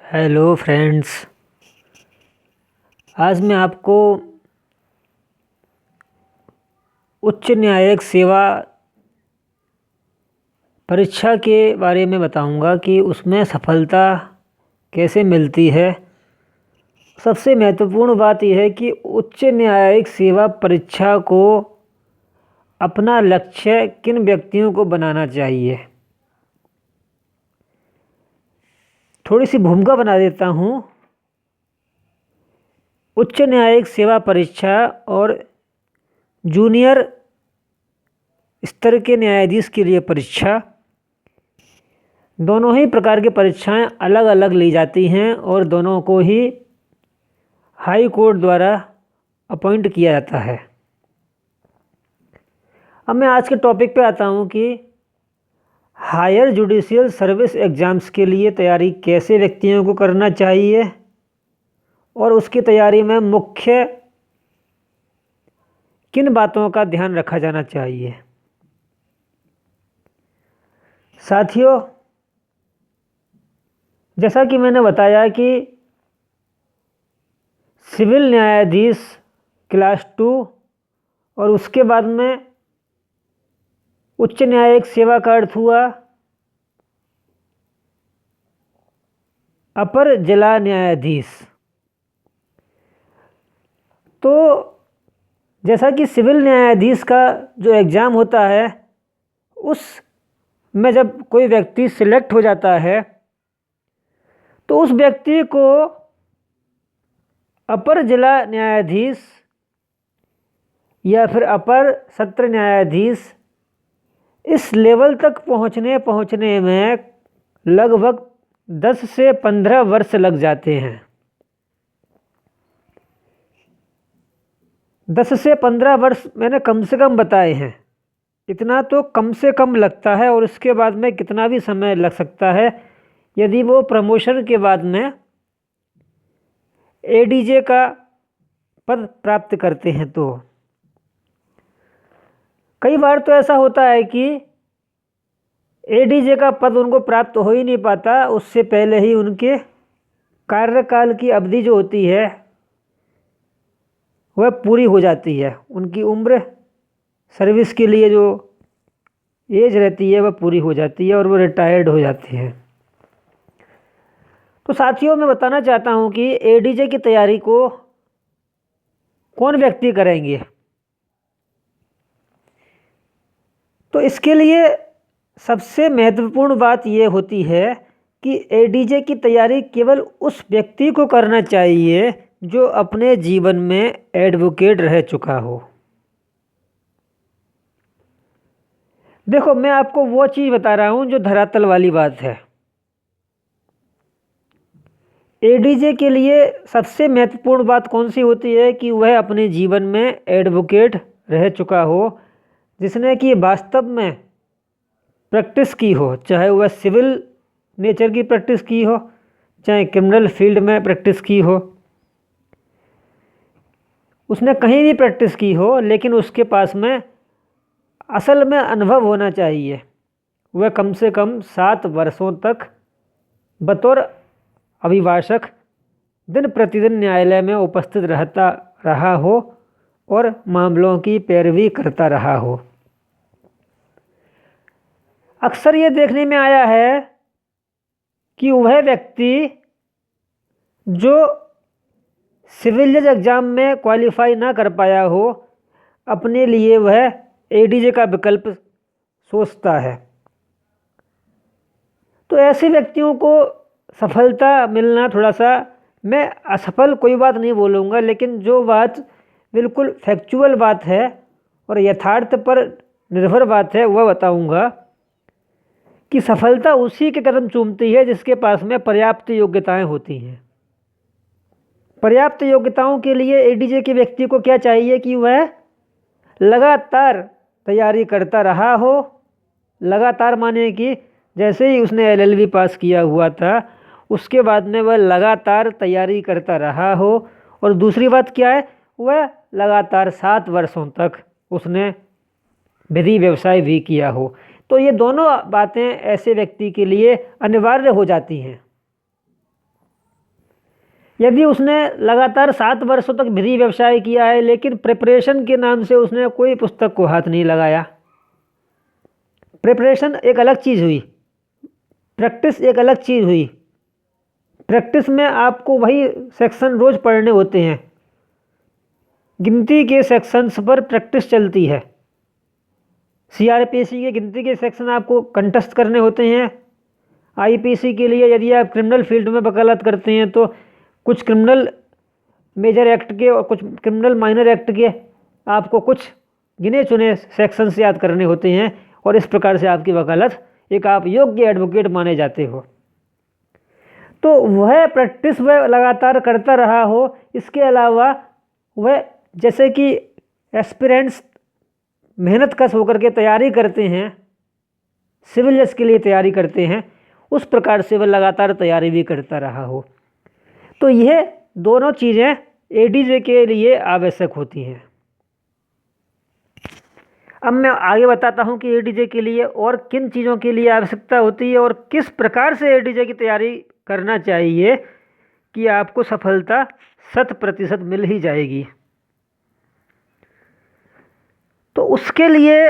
Hello friends. आज मैं आपको उच्च न्यायिक सेवा परीक्षा के बारे में बताऊंगा कि उसमें सफलता कैसे मिलती है। सबसे महत्वपूर्ण बात यह है कि उच्च न्यायिक सेवा परीक्षा को अपना लक्ष्य किन व्यक्तियों को बनाना चाहिए। थोड़ी सी भूमिका बना देता हूँ। उच्च न्यायिक सेवा परीक्षा और जूनियर स्तर के न्यायाधीश के लिए परीक्षा, दोनों ही प्रकार की परीक्षाएं अलग अलग ली जाती हैं और दोनों को ही हाई कोर्ट द्वारा अपॉइंट किया जाता है। अब मैं आज के टॉपिक पे आता हूँ कि हायर जुडिशियल सर्विस एग्ज़ाम्स के लिए तैयारी कैसे व्यक्तियों को करना चाहिए और उसकी तैयारी में मुख्य किन बातों का ध्यान रखा जाना चाहिए। साथियों, जैसा कि मैंने बताया कि सिविल न्यायाधीश क्लास 2 और उसके बाद में उच्च न्यायिक सेवा का अर्थ हुआ अपर जिला न्यायाधीश। तो जैसा कि सिविल न्यायाधीश का जो एग्ज़ाम होता है उस में जब कोई व्यक्ति सिलेक्ट हो जाता है तो उस व्यक्ति को अपर जिला न्यायाधीश या फिर अपर सत्र न्यायाधीश इस लेवल तक पहुंचने में लगभग 10 से 15 वर्ष लग जाते हैं। 10 से 15 वर्ष मैंने कम से कम बताए हैं। इतना तो कम से कम लगता है और उसके बाद में कितना भी समय लग सकता है यदि वो प्रमोशन के बाद में एडीजे का पद प्राप्त करते हैं। तो कई बार तो ऐसा होता है कि एडीजे का पद उनको प्राप्त हो ही नहीं पाता, उससे पहले ही उनके कार्यकाल की अवधि जो होती है वह पूरी हो जाती है। उनकी उम्र सर्विस के लिए जो एज रहती है वह पूरी हो जाती है और वो रिटायर्ड हो जाते हैं। तो साथियों, मैं बताना चाहता हूं कि एडीजे की तैयारी को कौन व्यक्ति करेंगे। तो इसके लिए सबसे महत्वपूर्ण बात यह होती है कि एडीजे की तैयारी केवल उस व्यक्ति को करना चाहिए जो अपने जीवन में एडवोकेट रह चुका हो। देखो, मैं आपको वो चीज़ बता रहा हूं जो धरातल वाली बात है। एडीजे के लिए सबसे महत्वपूर्ण बात कौन सी होती है कि वह अपने जीवन में एडवोकेट रह चुका हो, जिसने कि वास्तव में प्रैक्टिस की हो, चाहे वह सिविल नेचर की प्रैक्टिस की हो चाहे क्रिमिनल फील्ड में प्रैक्टिस की हो। उसने कहीं भी प्रैक्टिस की हो लेकिन उसके पास में असल में अनुभव होना चाहिए। वह कम से कम 7 वर्षों तक बतौर अभिभाषक दिन प्रतिदिन न्यायालय में उपस्थित रहा हो और मामलों की पैरवी करता रहा हो। अक्सर ये देखने में आया है कि वह व्यक्ति जो सिविल जज एग्ज़ाम में क्वालिफाई ना कर पाया हो, अपने लिए वह एडीजे का विकल्प सोचता है। तो ऐसे व्यक्तियों को सफलता मिलना थोड़ा सा, मैं असफल कोई बात नहीं बोलूँगा, लेकिन जो बात बिल्कुल फैक्चुअल बात है और यथार्थ पर निर्भर बात है वह बताऊँगा कि सफलता उसी के कदम चूमती है जिसके पास में पर्याप्त योग्यताएं होती हैं। पर्याप्त योग्यताओं के लिए एडीजे के व्यक्ति को क्या चाहिए कि वह लगातार तैयारी करता रहा हो। लगातार माने कि जैसे ही उसने एलएलबी पास किया हुआ था उसके बाद में वह लगातार तैयारी करता रहा हो। और दूसरी बात क्या है, वह लगातार 7 वर्षों तक उसने विधि व्यवसाय भी किया हो। तो ये दोनों बातें ऐसे व्यक्ति के लिए अनिवार्य हो जाती हैं। यदि उसने लगातार 7 वर्षों तक विधि व्यवसाय किया है लेकिन प्रिपरेशन के नाम से उसने कोई पुस्तक को हाथ नहीं लगाया, प्रिपरेशन एक अलग चीज़ हुई, प्रैक्टिस एक अलग चीज़ हुई। प्रैक्टिस में आपको वही सेक्शन रोज़ पढ़ने होते हैं, गिनती के सेक्शंस पर प्रैक्टिस चलती है। सीआरपीसी के गिनती के सेक्शन आपको कंटेस्ट करने होते हैं। आईपीसी के लिए यदि आप क्रिमिनल फील्ड में वकालत करते हैं तो कुछ क्रिमिनल मेजर एक्ट के और कुछ क्रिमिनल माइनर एक्ट के आपको कुछ गिने चुने सेक्शंस याद करने होते हैं, और इस प्रकार से आपकी वकालत एक आप योग्य एडवोकेट माने जाते हो। तो वह प्रैक्टिस वह लगातार करता रहा हो। इसके अलावा वह जैसे कि एस्पिरेंट्स मेहनत कश होकर के तैयारी करते हैं, सिविल जज के लिए तैयारी करते हैं, उस प्रकार से वह लगातार तैयारी भी करता रहा हो। तो यह दोनों चीज़ें एडीजे के लिए आवश्यक होती हैं। अब मैं आगे बताता हूं कि एडीजे के लिए और किन चीज़ों के लिए आवश्यकता होती है और किस प्रकार से एडीजे की तैयारी करना चाहिए कि आपको सफलता 100% मिल ही जाएगी। तो उसके लिए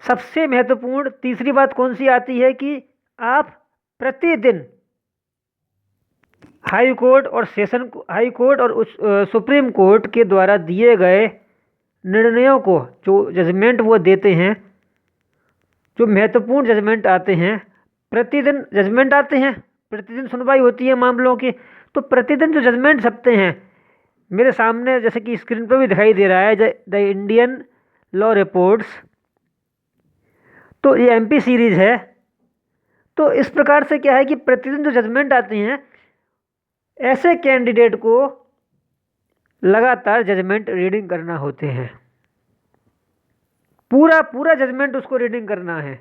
सबसे महत्वपूर्ण तीसरी बात कौन सी आती है कि आप प्रतिदिन हाई कोर्ट और सुप्रीम कोर्ट के द्वारा दिए गए निर्णयों को, जो जजमेंट वो देते हैं, जो महत्वपूर्ण जजमेंट आते हैं, प्रतिदिन जजमेंट आते हैं, प्रतिदिन सुनवाई होती है मामलों की, तो प्रतिदिन जो जजमेंट छपते हैं मेरे सामने, जैसे कि स्क्रीन पर भी दिखाई दे रहा है, द इंडियन लॉ रिपोर्ट्स, तो ये एमपी सीरीज है। तो इस प्रकार से क्या है कि प्रतिदिन जो जजमेंट आते हैं, ऐसे कैंडिडेट को लगातार जजमेंट रीडिंग करना होते हैं, पूरा जजमेंट उसको रीडिंग करना है।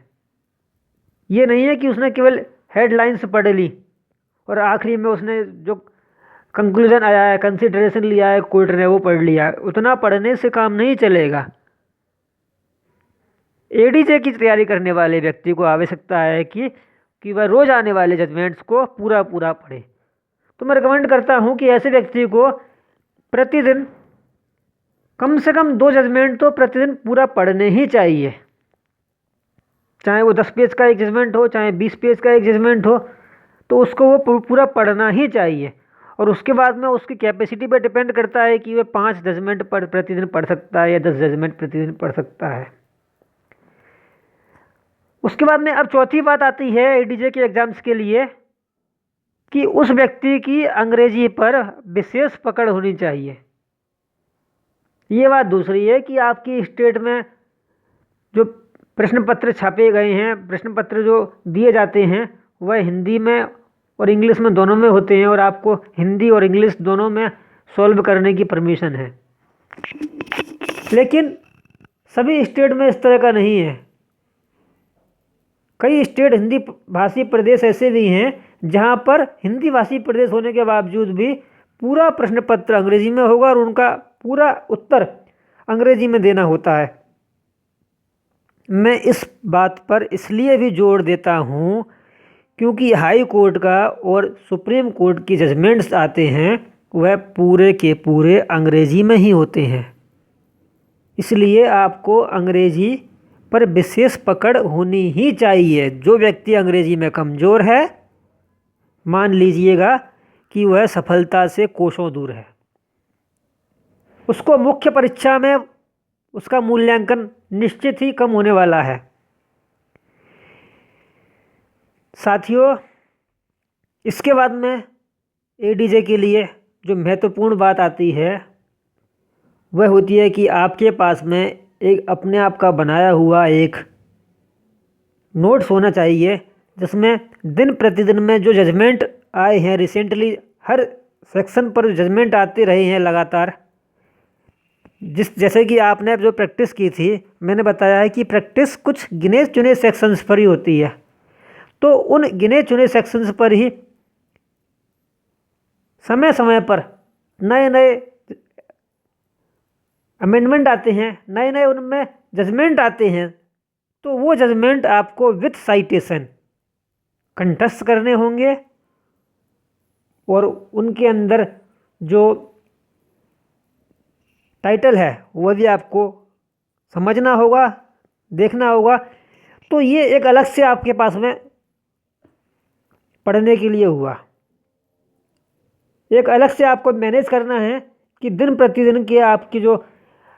ये नहीं है कि उसने केवल हेडलाइंस पढ़ ली और आखिरी में उसने जो कंक्लूजन आया है, कंसिडरेशन लिया है कोर्ट ने, वो पढ़ लिया। उतना पढ़ने से काम नहीं चलेगा। एडीजे की तैयारी करने वाले व्यक्ति को आवश्यकता है कि वह रोज आने वाले जजमेंट्स को पूरा पढ़े। तो मैं रिकमेंड करता हूं कि ऐसे व्यक्ति को प्रतिदिन कम से कम 2 जजमेंट तो प्रतिदिन पूरा पढ़ने ही चाहिए, चाहे वो 10 पेज का एक जजमेंट हो, चाहे 20 पेज का एक जजमेंट हो, तो उसको वो पूरा पढ़ना ही चाहिए। और उसके बाद में उसकी कैपेसिटी पर डिपेंड करता है कि वह 5 जजमेंट प्रतिदिन पढ़ सकता है या 10 जजमेंट प्रतिदिन पढ़ सकता है। उसके बाद में अब चौथी बात आती है एडीजे के एग्जाम्स के लिए कि उस व्यक्ति की अंग्रेजी पर विशेष पकड़ होनी चाहिए। ये बात दूसरी है कि आपकी स्टेट में जो प्रश्न पत्र छापे गए हैं, प्रश्न पत्र जो दिए जाते हैं, वह हिंदी में और इंग्लिश में दोनों में होते हैं और आपको हिंदी और इंग्लिश दोनों में सॉल्व करने की परमिशन है। लेकिन सभी स्टेट में इस तरह का नहीं है। कई स्टेट हिंदी भाषी प्रदेश ऐसे भी हैं जहां पर हिंदी भाषी प्रदेश होने के बावजूद भी पूरा प्रश्न पत्र अंग्रेजी में होगा और उनका पूरा उत्तर अंग्रेजी में देना होता है। मैं इस बात पर इसलिए भी जोर देता हूं क्योंकि हाई कोर्ट का और सुप्रीम कोर्ट की जजमेंट्स आते हैं वह पूरे के पूरे अंग्रेजी में ही होते हैं। इसलिए आपको अंग्रेजी पर विशेष पकड़ होनी ही चाहिए। जो व्यक्ति अंग्रेजी में कमज़ोर है, मान लीजिएगा कि वह सफलता से कोसों दूर है। उसको मुख्य परीक्षा में उसका मूल्यांकन निश्चित ही कम होने वाला है। साथियों, इसके बाद में एडीजे के लिए जो महत्वपूर्ण बात आती है वह होती है कि आपके पास में एक अपने आप का बनाया हुआ एक नोट्स होना चाहिए जिसमें दिन प्रतिदिन में जो जजमेंट आए हैं, रिसेंटली हर सेक्शन पर जजमेंट आते रहे हैं लगातार, जैसे कि आपने जो प्रैक्टिस की थी, मैंने बताया है कि प्रैक्टिस कुछ गिने चुने सेक्शंस पर ही होती है। तो उन गिने चुने सेक्शंस पर ही समय समय पर नए नए अमेंडमेंट आते हैं, नए नए उनमें जजमेंट आते हैं। तो वो जजमेंट आपको विथ साइटेशन कंटेस्ट करने होंगे और उनके अंदर जो टाइटल है वो भी आपको समझना होगा, देखना होगा। तो ये एक अलग से आपके पास में पढ़ने के लिए हुआ। एक अलग से आपको मैनेज करना है कि दिन प्रतिदिन की आपकी जो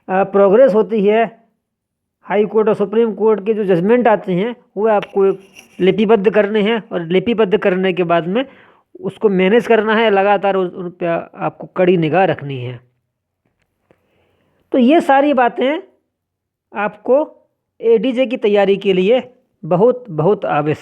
प्रोग्रेस होती है, हाई कोर्ट और सुप्रीम कोर्ट के जो जजमेंट आते हैं वो आपको लिपिबद्ध करने हैं, और लिपिबद्ध करने के बाद में उसको मैनेज करना है, लगातार उन पर आपको कड़ी निगाह रखनी है। तो ये सारी बातें आपको एडीजे की तैयारी के लिए बहुत बहुत आवश्यक